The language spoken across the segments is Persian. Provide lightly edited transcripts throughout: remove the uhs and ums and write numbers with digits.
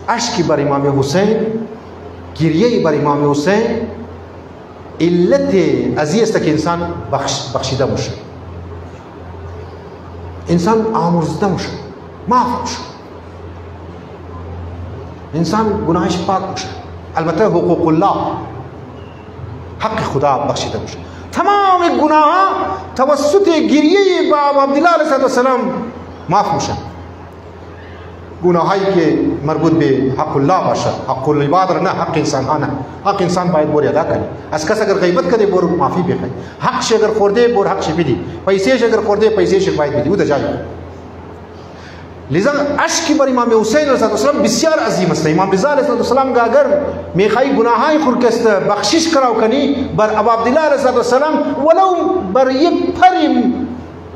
اشکی بر امام حسین، گریه بر امام حسین علت ازی است که انسان بخشیده باشه، انسان آمرزیده باشه، معاف باشه، انسان گناهش پاک باشه. البته حقوق الله، حق خدا بخشیده باشه. تمام گناه توسط گریه با عبدالله علیه السلام معاف میشن. گناهایی که مربوط به حق الله باشه، حق العباد نه، حق انسان ها نه. حق انسان باید بور ادا کنی. از کس اگر غیبت کنی بور معافی بکنی. حقش اگر خورده بور حقش بدی. پیسهش اگر خورده پیسهش باید بدی. او دجای. لذا اشکی بر امام حسین علیه السلام بسیار عظیم است. امام رضا علیه السلام که اگر میخوای گناهای خود کست بخشش کراو کنی بر ابا عبدالله علیه السلام ولو بر یک پریم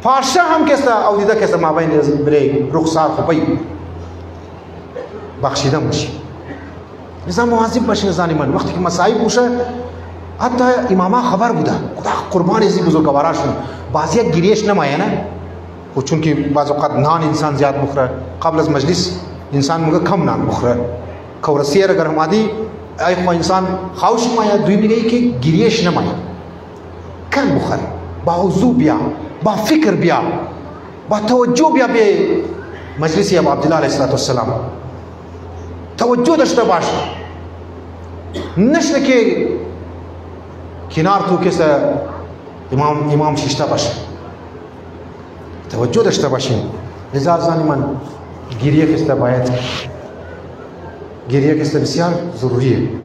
پارچه هم کست او دیده کست مابین بری رخسار خوبی بخشیده میشی. لذا مواظب باشین زانی من وقتی که مصائب باشه، حتی اماما خبر بوده خدا قربان ازی بزرگواراشون بعضی گریش نمایه نه، و چون که بعض اوقات نان انسان زیاد بخوره قبل از مجلس انسان میگه کم نان بخوره، کورسی اگر همادی ای خو انسان خواهش مایا دوی میگه که گریش نمایه، کم بخوره، با وضو بیا، با فکر بیا، با توجه بیا به مجلس ابو عبدالله علیه السلام، توجه داشته باش، نشته که کنار تو کسی امام شیشته باشه، توجه داشته باشین. لذا زانی من گریه کسته باید، گریه کسته بسیار ضروریه.